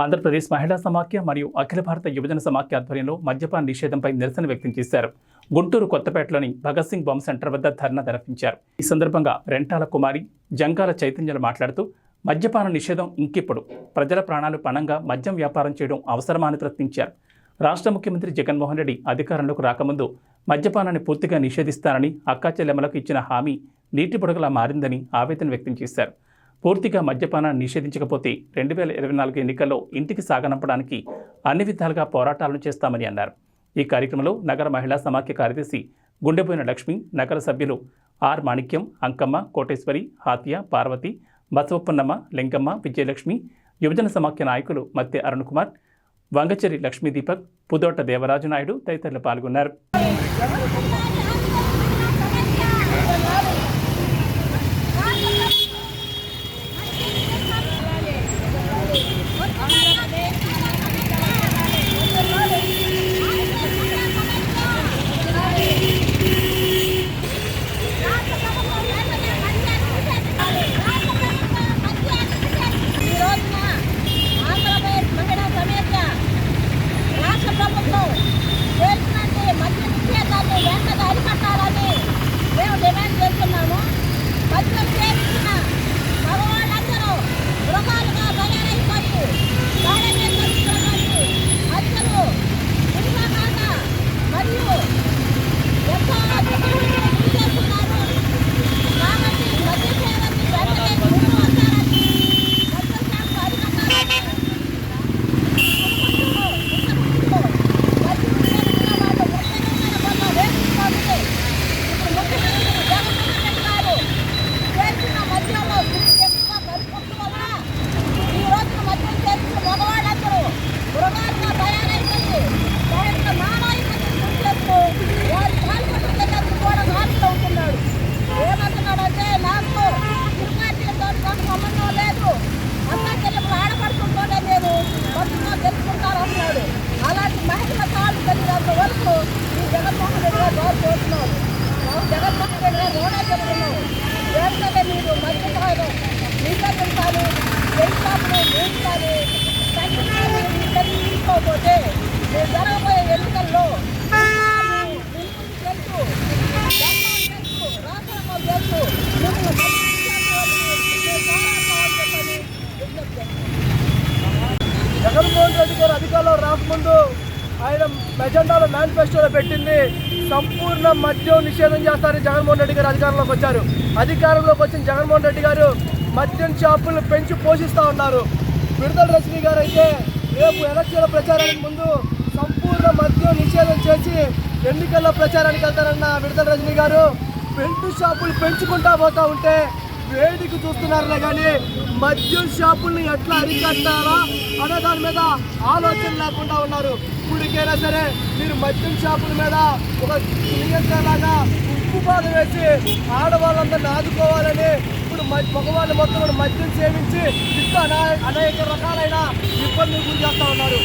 ఆంధ్రప్రదేశ్ మహిళా సమాఖ్య మరియు అఖిల భారత యువజన సమాఖ్య ఆధ్వర్యంలో మద్యపాన నిషేధంపై నిరసన వ్యక్తం చేశారు. గుంటూరు కొత్తపేటలోని భగత్ సింగ్ బొమ్మ సెంటర్ వద్ద ధర్నా నిర్వహించారు. ఈ సందర్భంగా రెంటాల కుమారి, జంగాల చైతన్యలు మాట్లాడుతూ మద్యపాన నిషేధం ఇంకిప్పుడు ప్రజల ప్రాణాలు పణంగా మద్యం వ్యాపారం చేయడం అవసరమా అని ప్రశ్నించారు. రాష్ట్ర ముఖ్యమంత్రి జగన్మోహన్ రెడ్డి అధికారంలోకి రాకముందు మద్యపానాన్ని పూర్తిగా నిషేధిస్తానని అక్కాచెల్లెమ్మలకు ఇచ్చిన హామీ నీటి పొడగలా మారిందని ఆవేదన వ్యక్తం చేశారు. పూర్తిగా మద్యపానాన్ని నిషేధించకపోతే 2024 ఎన్నికల్లో ఇంటికి సాగనంపడానికి అన్ని విధాలుగా పోరాటాలను చేస్తామని అన్నారు. ఈ కార్యక్రమంలో నగర మహిళా సమాఖ్య కార్యదర్శి గుండెపోయిన లక్ష్మి, నగర సభ్యులు ఆర్ మాణిక్యం, అంకమ్మ, కోటేశ్వరి, హాతియా, పార్వతి, బసవప్పన్నమ్మ, లింగమ్మ, విజయలక్ష్మి, యువజన సమాఖ్య నాయకులు మత్తె అరుణ్ కుమార్, వంగచెరి లక్ష్మీ దీపక్, పుదోట దేవరాజు నాయుడు తదితరులు పాల్గొన్నారు. అలాంటి మహిళల కాళ్ళు కలిగినంత వరకు ఈ జగన్మోహన్ రెడ్డి గారు బాగు చేస్తున్నారు. జగన్మోహన్ రెడ్డి గారు రోడే చెప్తున్నాం. వెంటనే మీరు మద్యపానం నిషేధించాలి, పెంచాలని వేయించాలి. తగ్గించాలి. ఇద్దరిని తీసుకోకపోతే మీరు జరగబోయే ఎన్నికల్లో తెలుసు, రాష్ట్రంలో తెలుసు, జగన్మోహన్ రెడ్డి గారు అధికారంలో రాకముందు ఆయన ఎజెండాలో మేనిఫెస్టోలో పెట్టింది సంపూర్ణ మద్యం నిషేధం చేస్తారని జగన్మోహన్ రెడ్డి గారు అధికారంలోకి వచ్చారు. అధికారంలోకి వచ్చిన జగన్మోహన్ రెడ్డి గారు మద్యం షాపులను పెంచి పోషిస్తూ ఉన్నారు. విడుదల రజనీ గారు అయితే రేపు ఎలక్షన్ల ప్రచారానికి ముందు సంపూర్ణ మద్యం నిషేధం చేసి ఎన్నికల్లో ప్రచారానికి వెళ్తారన్న విడుదల రజనీ గారు బెల్ట్ షాపులు పెంచుకుంటా పోతూ ఉంటే వేడికి చూస్తున్నారులే కానీ మద్యం షాపుల్ని ఎట్లా అరికట్టాలా అనే దాని మీద ఆలోచన లేకుండా ఉన్నారు. ఇప్పటికైనా సరే మీరు మద్యం షాపుల మీద ఒక నియంత్రణలాగా ఉప్పుపాలు వేసి ఆడవాళ్ళందరినీ ఆదుకోవాలని ఇప్పుడు మగవాళ్ళు మొత్తం మద్యం సేవించి ఇంకా అనేక రకాలైన ఇబ్బందులు గురి చేస్తూ ఉన్నారు.